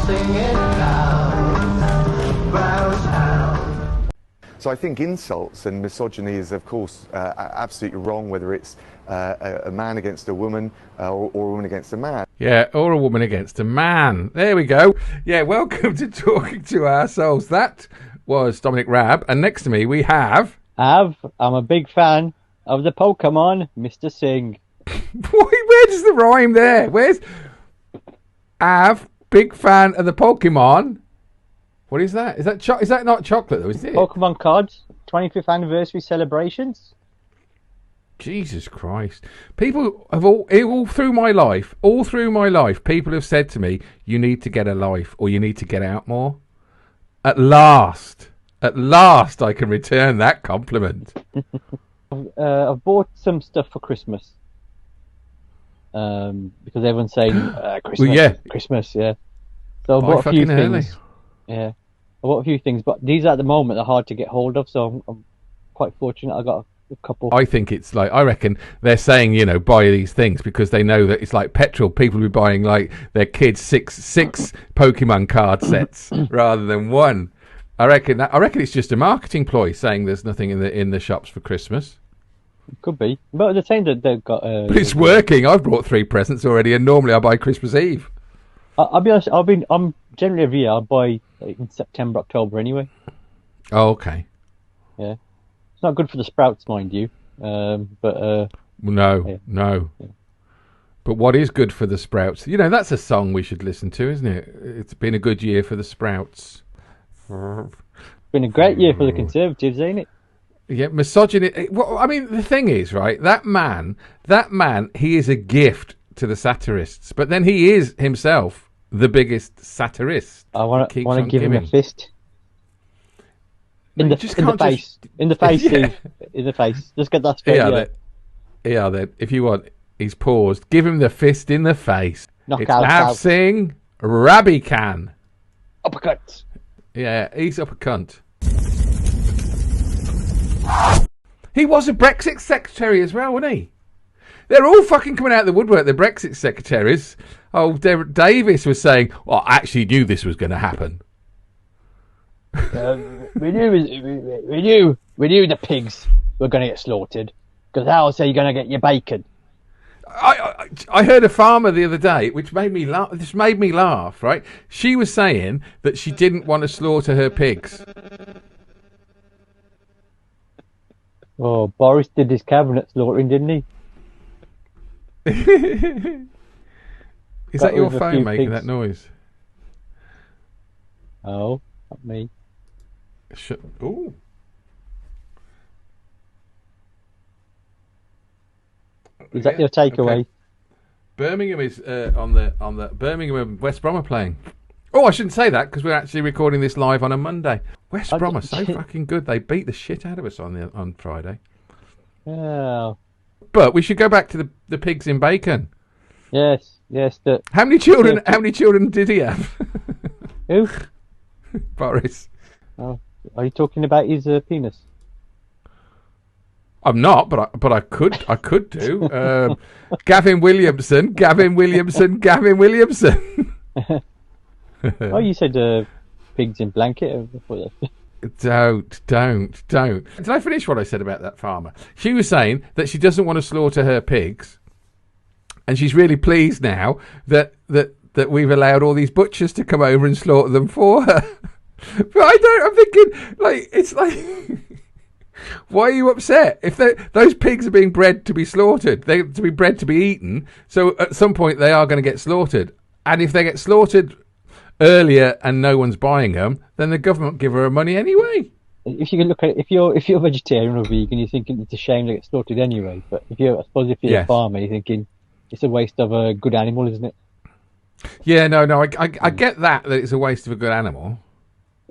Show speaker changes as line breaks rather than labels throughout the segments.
So I think insults and misogyny is, of course, absolutely wrong, whether it's a man against a woman or a woman against a man.
Yeah, or a woman against a man. There we go. Yeah, welcome to Talking to Ourselves. That was Dominic Raab, and next to me we have...
I'm a big fan of the Pokemon, Mr. Singh.
Where does the rhyme there? Where's... big fan of the Pokemon... What is that? Is that not chocolate though? Is it?
Pokemon cards, 25th anniversary celebrations.
Jesus Christ! People have all through my life, people have said to me, "You need to get a life, or you need to get out more." At last, I can return that compliment.
I've bought some stuff for Christmas. Because everyone's saying Christmas,
well, yeah.
Christmas, yeah. So I bought a few things. Yeah, I bought a few things, but these at the moment are hard to get hold of, so I'm quite fortunate. I got a couple.
I think it's like, I reckon they're saying, buy these things because they know that it's like petrol. People will be buying like their kids six Pokemon card sets rather than one. I reckon it's just a marketing ploy saying there's nothing in the shops for Christmas.
It could be, but they're saying that they've got.
But it's working. I've brought 3 presents already, and normally I buy Christmas Eve.
I'll be honest. I'm generally every year I buy in September, October anyway.
Oh, okay.
Yeah, it's not good for the sprouts, mind you. But
no.
Yeah.
But what is good for the sprouts? That's a song we should listen to, isn't it? It's been a good year for the sprouts.
It's been a great year for the Conservatives, ain't it?
Yeah, misogyny. Well, I mean, the thing is, right? That man, he is a gift to the satirists, but then he is himself the biggest satirist.
I want to give him a fist. In the face.
Yeah.
Steve. In the face. Just get that straight.
Yeah, then. If you want, he's paused. Give him the fist in the face.
It's Av
Singh Rabican.
Uppercut.
Yeah, he's up a cunt. He was a Brexit secretary as well, wasn't he? They're all fucking coming out of the woodwork, the Brexit secretaries. Oh, Davis was saying, well, I actually knew this was going to happen.
We knew the pigs were going to get slaughtered. Because how else are you going to get your bacon?
I heard a farmer the other day, which made me laugh. This made me laugh, right? She was saying that she didn't want to slaughter her pigs.
Oh, Boris did his cabinet slaughtering, didn't he?
Is that your phone making that noise?
Oh, not me.
Ooh.
Is that your takeaway?
Okay. Birmingham is on the Birmingham and West Brom are playing. Oh, I shouldn't say that because we're actually recording this live on a Monday. West Brom are so fucking good. They beat the shit out of us on Friday.
Yeah.
But we should go back to the pigs in bacon.
Yes.
How many children did he have?
Who?
Boris.
Oh, are you talking about his penis?
I'm not, but I could do. Gavin Williamson.
Oh, you said pigs in blanket.
Don't. Did I finish what I said about that farmer? She was saying that she doesn't want to slaughter her pigs, and she's really pleased now that we've allowed all these butchers to come over and slaughter them for her. But I'm thinking, like, it's like, why are you upset? If those pigs are being bred to be slaughtered, they're to be bred to be eaten, so at some point they are going to get slaughtered. And if they get slaughtered earlier and no one's buying them, then the government give her money anyway.
If you can look at it, if you're vegetarian or vegan, you're thinking it's a shame they get slaughtered anyway. But if you're a farmer, you're thinking it's a waste of a good animal, isn't it?
Yeah, no, I get that it's a waste of a good animal,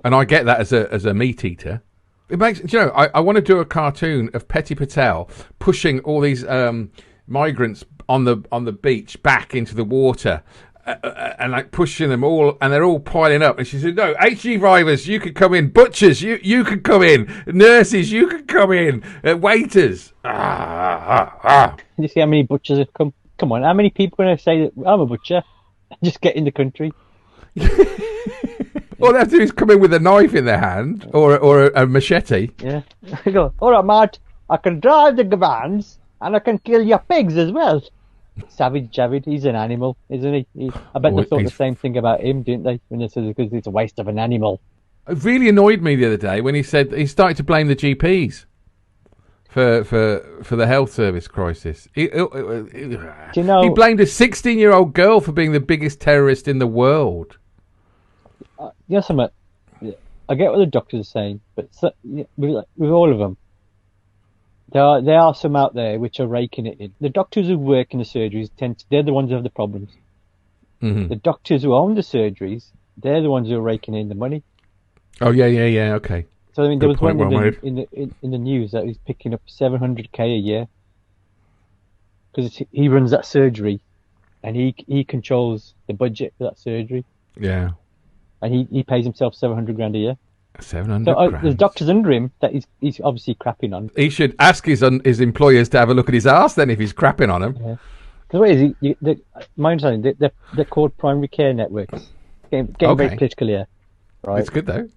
and I get that as a meat eater. It makes I want to do a cartoon of Petty Patel pushing all these migrants on the beach back into the water. And like pushing them all, and they're all piling up. And she said, "No, HG drivers, you can come in. Butchers, you can come in. Nurses, you can come in. Waiters."
You see how many butchers have come? Come on, how many people are going to say that I'm a butcher? Just get in the country.
All they have to do is come in with a knife in their hand or a machete.
Yeah. I go, all right, Matt, I can drive the vans and I can kill your pigs as well. Savage Javid, he's an animal, isn't he? I bet they thought the same thing about him, didn't they? When they said because it's a waste of an animal.
It really annoyed me the other day when he said he started to blame the GPs for the health service crisis. Do
you know,
he blamed a 16-year-old girl for being the biggest terrorist in the world.
You know something? I get what the doctors are saying, but with all of them, there are some out there which are raking it in. The doctors who work in the surgeries they're the ones who have the problems.
Mm-hmm.
The doctors who own the surgeries, they're the ones who are raking in the money.
Oh yeah, okay.
So I mean, there was one
in
the news that he's picking up $700K a year because he runs that surgery, and he controls the budget for that surgery.
Yeah.
And he pays himself $700,000 a year.
700
So
grand.
there's doctors under him that he's obviously crapping on.
He should ask his employers to have a look at his arse then if he's crapping on him.
Yeah. Because what is he? My understanding, they're called primary care networks. Getting very political here, right?
It's good though.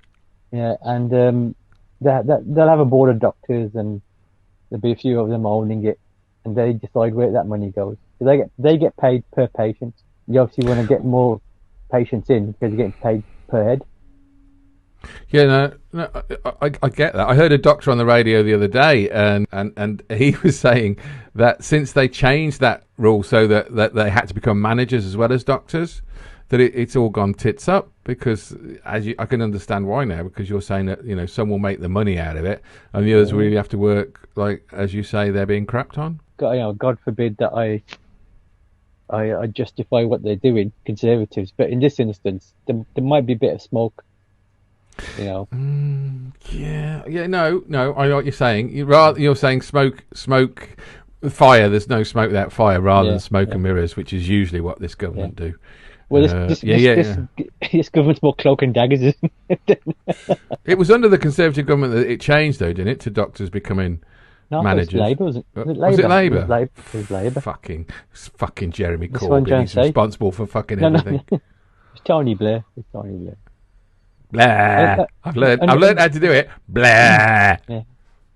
Yeah, and they'll have a board of doctors, and there'll be a few of them owning it, and they decide where that money goes. So they get paid per patient. You obviously want to get more patients in because you're getting paid per head.
Yeah, no, I get that. I heard a doctor on the radio the other day, and he was saying that since they changed that rule so that they had to become managers as well as doctors, that it's all gone tits up. Because I can understand why now. Because you're saying that some will make the money out of it, and the others really have to work, like as you say, they're being crapped on.
God forbid that I justify what they're doing, conservatives. But in this instance, there might be a bit of smoke.
No, I know what you're saying. You're saying smoke, fire. There's no smoke without fire, rather than smoke and mirrors, which is usually what this government do.
Well, this government's more cloak and daggers, isn't it?
It was under the Conservative government that it changed, though, didn't it, to doctors becoming managers?
No, it was Labour,
was it Labour?
It was Labour.
Fucking Jeremy Corbyn. He's responsible for fucking everything.
No. It's Tony Blair.
Blah. I've learned how to do it. Blah.
Yeah.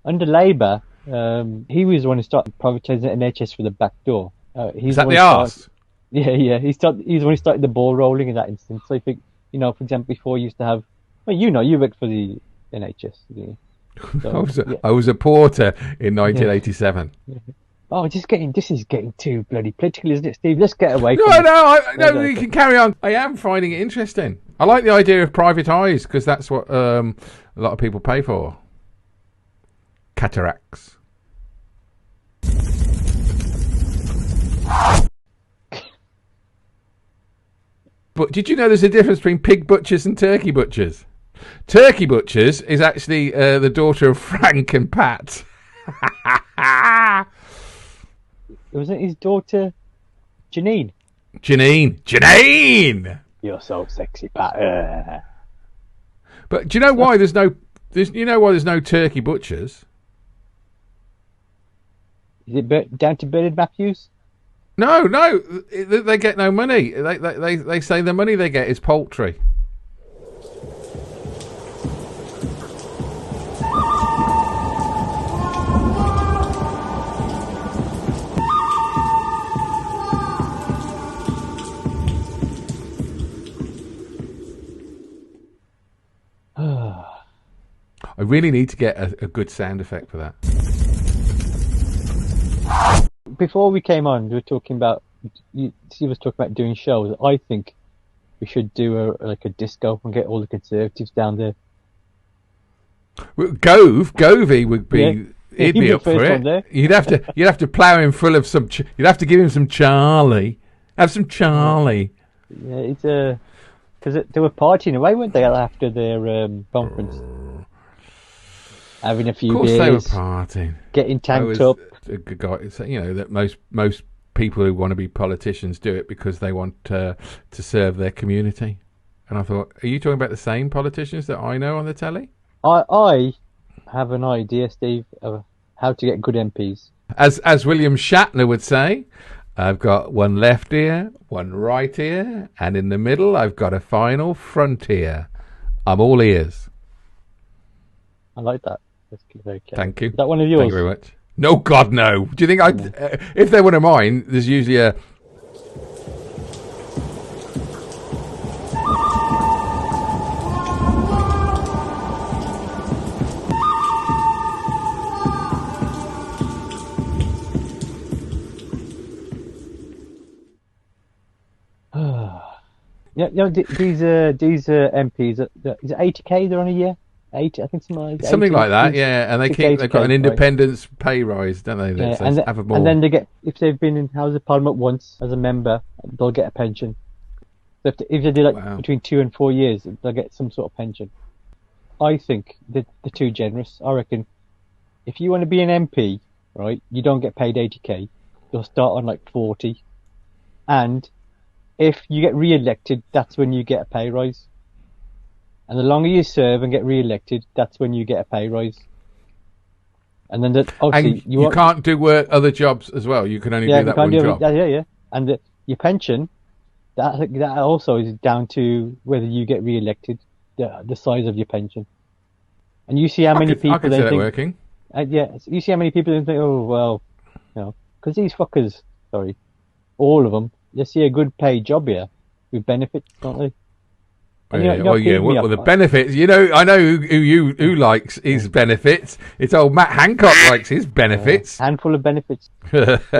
Under Labour, he was the one who started privatising the NHS through the back door.
Is that the arse?
Yeah. He's the one who started the ball rolling in that instance. So I think, for example, before you used to have, you worked for the NHS. Didn't you? So,
I was a porter in 1987.
Yeah. Oh, this is getting too bloody political, isn't it, Steve? Let's get away.
No, you can carry on. I am finding it interesting. I like the idea of private eyes because that's what a lot of people pay for. Cataracts. But did you know there's a difference between pig butchers and turkey butchers? Turkey butchers is actually the daughter of Frank and Pat.
Wasn't his daughter Janine?
Janine!
You're so sexy, Pat.
But do you know why there's no turkey butchers?
Is it down to Bernard Matthews?
No, they get no money. They say the money they get is poultry. I really need to get a good sound effect for that.
Before we came on, we were talking about. Steve was talking about doing shows. I think we should do a disco and get all the Conservatives down there.
Well, Govey would be. Yeah. He'd be up for it. You'd have to plough him full of some. You'd have to give him some Charlie. Have some Charlie.
Yeah, it's because they were partying away, weren't they, after their conference? Having a few beers.
Of course they were partying.
Getting tanked up.
A good guy, that most people who want to be politicians do it because they want to serve their community. And I thought, are you talking about the same politicians that I know on the telly?
I have an idea, Steve, of how to get good MPs.
As William Shatner would say, I've got one left ear, one right ear, and in the middle I've got a final front ear. I'm all ears.
I like that. That's very clever.
Thank you.
Is that one of yours?
Thank you very much. No, God, no. Do you think if they're one of mine, there's usually a...
Yeah, these MPs, is it 80k they're on a year? 80, I think
something like that, yeah. And they've got an
80K,
independence pay rise, don't they?
Yeah,
So
and then they get, if they've been in House of Parliament once as a member, they'll get a pension. So if they do between 2 and 4 years, they'll get some sort of pension. I think they're too generous. I reckon if you want to be an MP, right, you don't get paid 80k. You'll start on like 40, and if you get re-elected, that's when you get a pay rise. And the longer you serve and get re-elected, that's when you get a pay rise. And then obviously
you can't do other jobs as well. You can only do that one job.
Yeah. And your pension, that also is down to whether you get re-elected, the size of your pension. And you see how many people
they think working.
You see how many people think, oh well, because these fuckers, all of them, they see a good paid job here with benefits, don't they?
Well, the benefits. I know who likes his benefits. It's old Matt Hancock likes his benefits.
Handful of benefits. The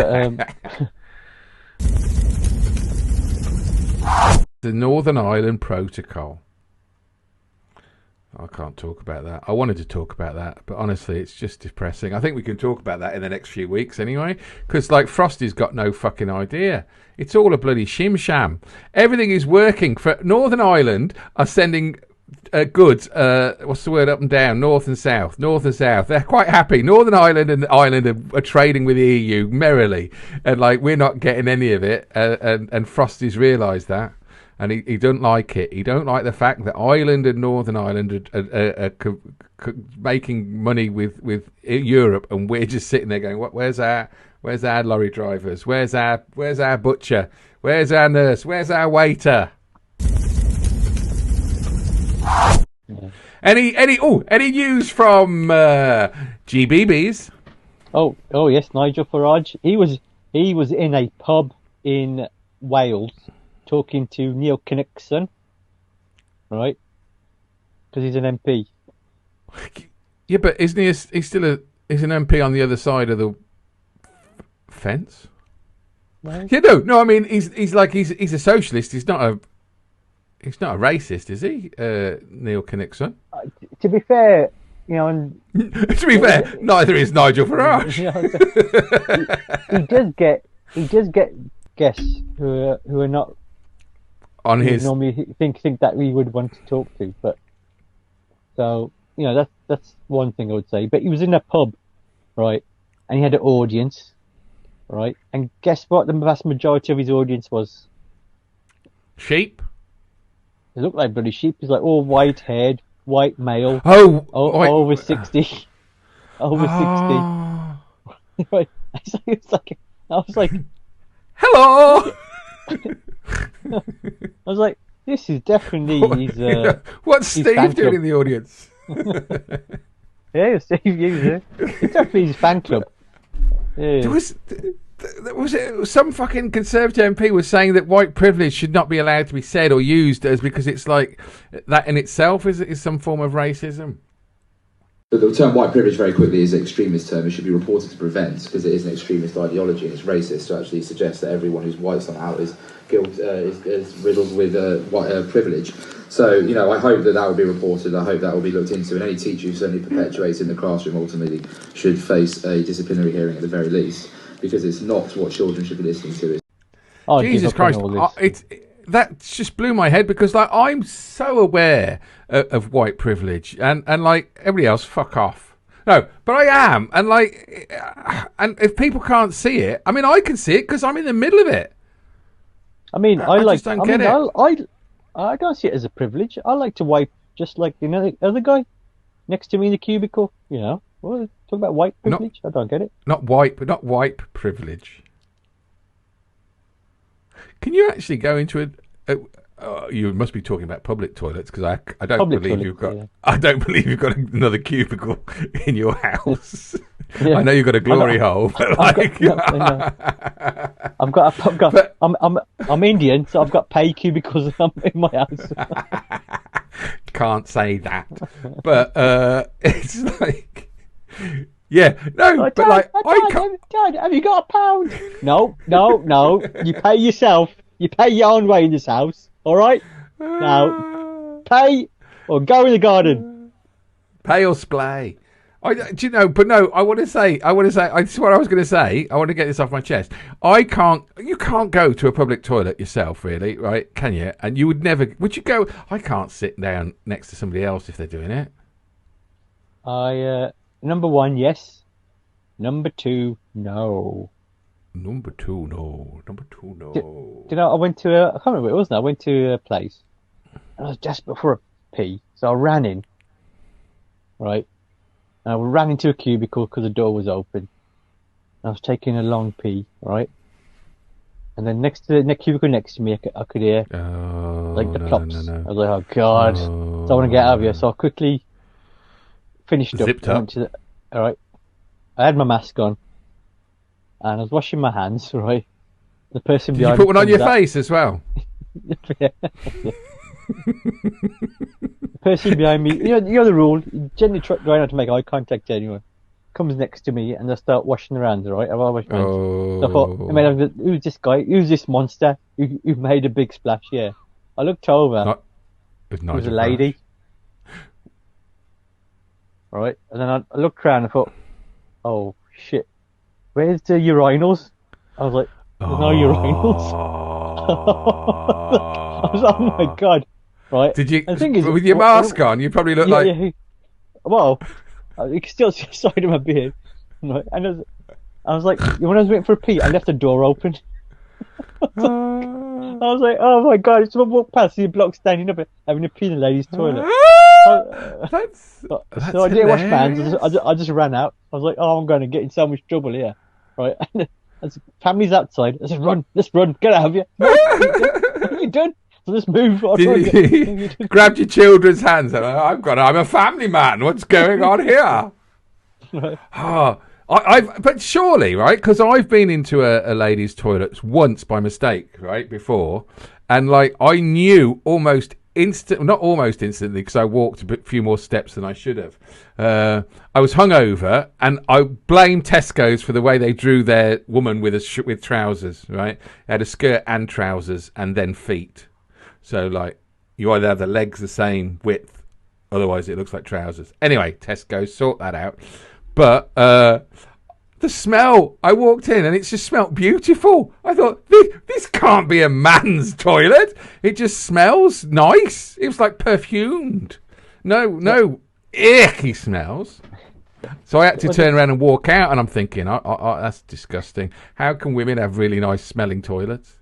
Northern Ireland Protocol. I can't talk about that. I wanted to talk about that, but honestly, it's just depressing. I think we can talk about that in the next few weeks anyway, because Frosty's got no fucking idea. It's all a bloody shim-sham. Everything is working. For Northern Ireland are sending goods, what's the word, up and down, north and south. They're quite happy. Northern Ireland and Ireland are trading with the EU merrily, and we're not getting any of it, and Frosty's realised that. And he don't like it. He don't like the fact that Ireland and Northern Ireland are making money with Europe, and we're just sitting there going, Where's our lorry drivers? Where's our butcher? Where's our nurse? Where's our waiter? Yeah. Any news from GBBs?
Oh yes, Nigel Farage. He was in a pub in Wales, talking to Neil Kinnockson, right? Because he's an MP.
Yeah, but isn't he's an MP on the other side of the fence?
Right.
Yeah, no. I mean, he's a socialist. He's not a racist, is he? Neil Kinnockson.
To be fair,
to be fair, neither is Nigel Farage.
He does get guests who are not
on his
normally think that we would want to talk to, but so that's one thing I would say. But he was in a pub, right, and he had an audience, right, and guess what? The vast majority of his audience was
sheep.
They look like bloody sheep. He's all white-haired, white male. Over 60, over 60. Right. I was like,
hello.
I was like, this is definitely his.
What's Steve doing in the audience?
Yeah, Steve Hughes. It's definitely his fan club. Yeah.
Was it some fucking Conservative MP was saying that white privilege should not be allowed to be said or used as because it's that in itself is some form of racism?
The term white privilege, very quickly, is an extremist term. It should be reported to prevent, because it is an extremist ideology, and it's racist to actually suggest that everyone who's white somehow is riddled with white privilege. So, I hope that will be reported. I hope that will be looked into, and any teacher who certainly perpetuates in the classroom ultimately should face a disciplinary hearing at the very least, because it's not what children should be listening to.
Jesus Christ! That just blew my head, because I'm so aware of white privilege, and everybody else, fuck off. No, but I am, and and if people can't see it, I mean, I can see it because I'm in the middle of it.
I mean, I
just don't get it.
I don't see it as a privilege. I like to wipe just like the other guy next to me in the cubicle. Well, talk about white privilege. I don't get it.
Not wipe privilege. Can you actually go into you must be talking about public toilets because I don't
Public
believe
toilets,
you've got
yeah.
I don't believe you've got another cubicle in your house.
Yeah.
I know you've got a glory hole, but like,
I'm Indian, so I've got pay cubicles in my house.
can't say that. But it's like, yeah, no,
Oh,
but
Dad,
like
oh, Dad, have you got a pound? No. You pay yourself. You pay your own way in this house. All right? Now, pay or go in the garden.
pay or splay. Do you know? But no, I want to say. This is what I was going to say. I want to get this off my chest. You can't go to a public toilet yourself, really, right? Can you? And you would never. Would you go? I can't sit down next to somebody else if they're doing it.
Number one, yes. Number two, no.
Number two, no.
Do you know, I went to I can't remember what it was now. I went to a place and I was desperate for a pee. So I ran in, right? And I ran into a cubicle because the door was open. And I was taking a long pee, right? And then next to the cubicle next to me, I could hear like the plops.
No.
I was like, oh God. So I want to get out of here. So I quickly finished up.
Zipped
I
up.
went to all right. I had my mask on. And I was washing my hands, right? The person
Did you
behind
put one on your
comes up.
face as well?
The person behind me, you know the rule. You generally try not to make eye contact to anyone. Comes next to me and they start washing their hands, right? I wash my hands. So I thought, who's this guy? Who's this monster who made a big splash here? I looked over. It was a lady. Right, and then I looked around and thought, oh shit. Where's the urinals? I was like, there's no urinals. I was like, oh my God. Right.
Did you,
And the thing is,
with your mask on, you probably look like...
Yeah. Well, you can still see the side of my beard. Right? And I was like, when I was waiting for a pee, I left the door open. I was like, oh my God. So I walked past, see a bloke standing up having a pee in the ladies' toilet. So I didn't wash my hands. I just ran out. I was like, oh, I'm going to get in so much trouble here. Right? And as family's outside, I said, let's run, get out of here. What are you done? So let's move.
Grabbed your children's hands and I'm a family man. What's going on here?
Right.
But surely, right? Because I've been into a ladies' toilet once by mistake, right, before, and like I knew not almost instantly, because I walked a few more steps than I should have. I was hungover, and I blame Tesco's for the way they drew their woman with trousers. Right, they had a skirt and trousers, and then feet. So like, you either have the legs the same width, otherwise it looks like trousers. Anyway, Tesco's, sort that out. But the smell, I walked in and it just smelled beautiful. I thought, this can't be a man's toilet. It just smells nice. It was like perfumed. No, icky smells. So I had to turn around and walk out, and I'm thinking, that's disgusting. How can women have really nice smelling toilets?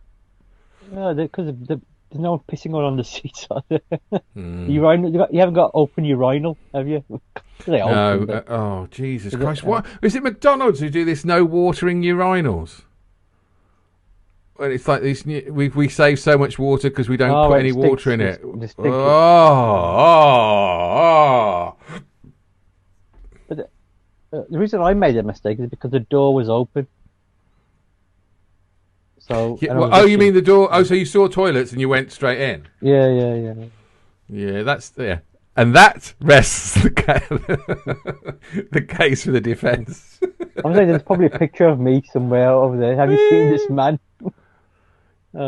No, because there's no one pissing on the seats. Urinal, you haven't got open urinal, have you?
No. Oh, Jesus Christ. What? Is it McDonald's who do this no watering urinals? Well, it's like these. We save so much water because we don't put any water in it.
But the reason I made that mistake is because the door was open. So.
Yeah, you mean the door? Oh, so you saw toilets and you went straight in?
Yeah.
Yeah, that's and that rests the case for the defence.
I'm saying there's probably a picture of me somewhere over there. Have you seen this man?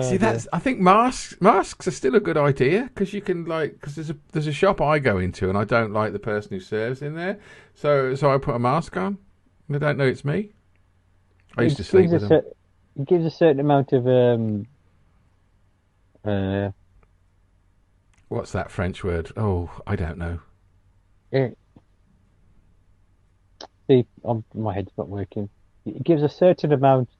See, I think masks are still a good idea because you can because there's a shop I go into and I don't like the person who serves in there, so I put a mask on. They don't know it's me. I used to sleep with them.
It gives a certain amount of
what's that French word? Oh, I don't know.
See, my head's not working. It gives a certain amount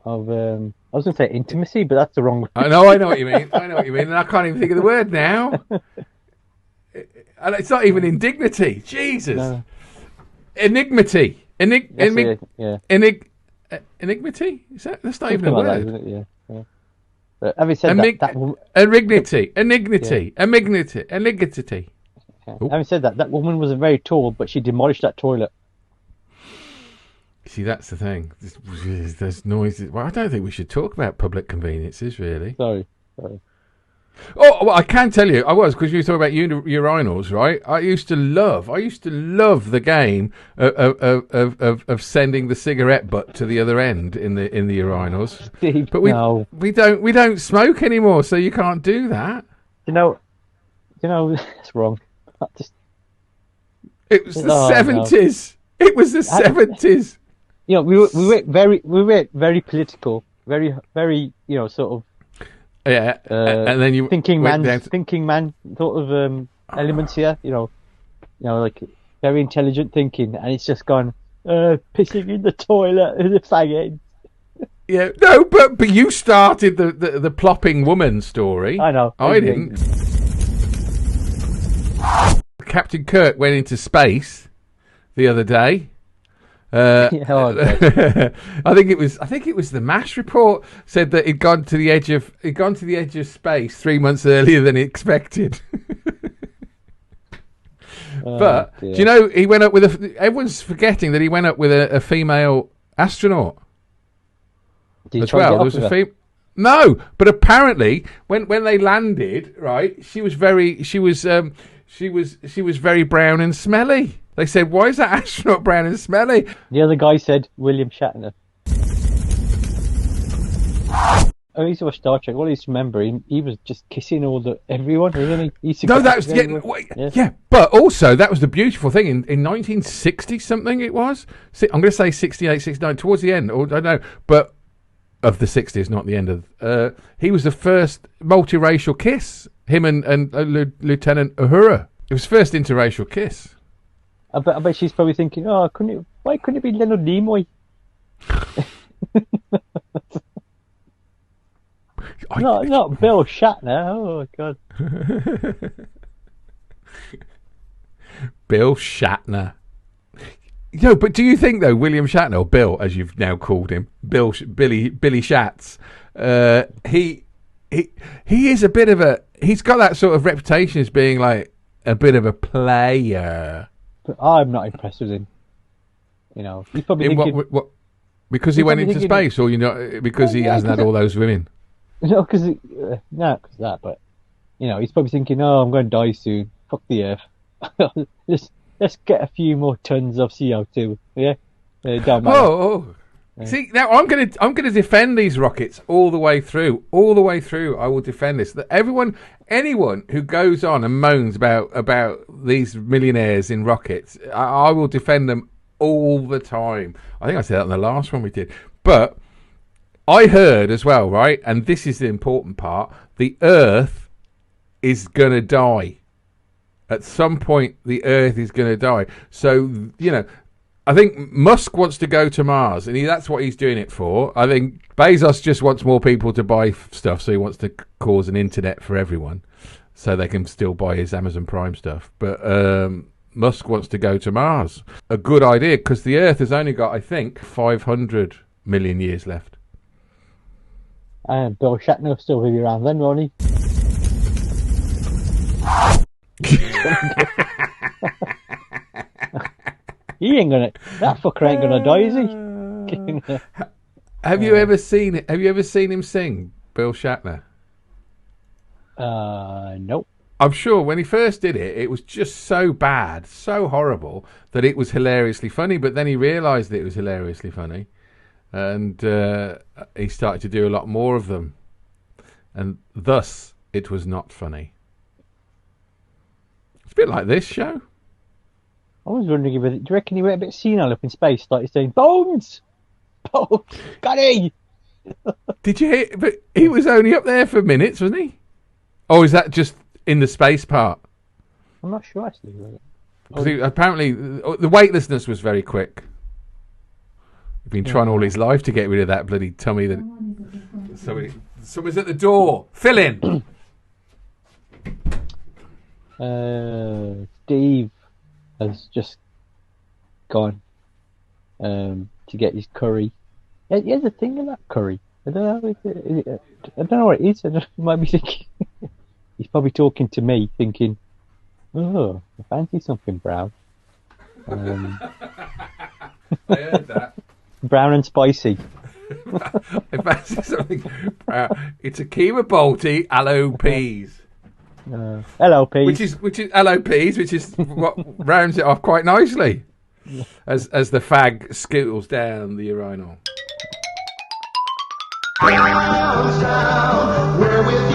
of I was going to say intimacy, but that's the wrong word.
I know what you mean. And I can't even think of the word now. And it's not even indignity. Jesus. No. Enigmity.
Yeah.
Enigmity? That's not even a word.
Yeah. But having said that woman,
Enignity.
having said that woman was very tall, but she demolished that toilet.
See, that's the thing. There's noises. Well, I don't think we should talk about public conveniences, really.
Sorry.
Oh, well, I can tell you, because you were talking about urinals, right? I used to love the game of sending the cigarette butt to the other end in the urinals.
Steve,
But
no.
we don't smoke anymore, so you can't do that.
You know, it's wrong.
It was the 70s. No. It was the 70s.
You know, we were very political, very, sort of.
Yeah, and then you
thinking man sort of elements here. You know, like very intelligent thinking, and it's just gone pissing in the toilet in the fag.
Yeah, no, but you started the plopping woman story.
I know.
I didn't. Captain Kirk went into space the other day. I think it was the MASH report said that he'd gone to the edge of space 3 months earlier than he expected. But do you know he went up with everyone's forgetting that he went up with a female astronaut as well. There was a no, but apparently when they landed, right, she was very brown and smelly. They said, "Why is that astronaut brown and smelly?"
The other guy said, "William Shatner." I used to watch Star Trek. All I used to remember, he was just kissing everyone, wasn't he?
Yeah. But also, that was the beautiful thing in 1960 something. It was. I'm going to say 68, 69, towards the end, or I don't know, but of the 60s, not the end of. He was the first multiracial kiss. Him and Lieutenant Uhura. It was first interracial kiss.
I bet she's probably thinking, why couldn't it be Leonard Nimoy? Not Bill Shatner. Oh, God.
Bill Shatner. No, but do you think, though, William Shatner, or Bill, as you've now called him, Billy Shatz, he is a bit of a... He's got that sort of reputation as being, like, a bit of a player.
But I'm not impressed with him. You know, he's probably thinking...
What? Because he went into space, or because he hasn't had all those women?
No, because not because that, but he's probably thinking, I'm going to die soon. Fuck the Earth. Let's get a few more tons of CO2. Yeah.
Yeah. See, now I'm gonna defend these rockets all the way through. All the way through, I will defend this. That anyone who goes on and moans about these millionaires in rockets, I will defend them all the time. I think I said that in the last one we did. But I heard as well, right? And this is the important part: the Earth is gonna die. At some point, the Earth is gonna die. So I think Musk wants to go to Mars, and that's what he's doing it for. I think Bezos just wants more people to buy stuff, so he wants to cause an internet for everyone, so they can still buy his Amazon Prime stuff. But Musk wants to go to Mars. A good idea, because the Earth has only got, I think, 500 million years left.
And Bill Shatner will still be around then, won't he? That fucker ain't gonna die, is he?
Have you ever seen him sing, Bill Shatner?
Nope.
I'm sure when he first did it, it was just so bad, so horrible, that it was hilariously funny, but then he realised that it was hilariously funny, and he started to do a lot more of them, and thus it was not funny. It's a bit like this show.
I was wondering, do you reckon he went a bit senile up in space, started saying, Bones! Bones! Got it!
Did you hear? But he was only up there for minutes, wasn't he? Or is that just in the space part?
I'm not sure, actually.
Apparently, the weightlessness was very quick. He's been trying all his life to get rid of that bloody tummy. Someone's at the door. Fill in!
Steve has just gone to get his curry. He has a thing in that curry. I don't know. I don't know what it is. He might be thinking. He's probably talking to me, thinking, "Oh, I fancy something brown."
I heard that.
Brown and spicy.
I fancy something. It's a keema bolty aloe peas.
Hello, Pete.
Which is aloe peas, which is what rounds it off quite nicely, as the fag scootles down the urinal.
We're with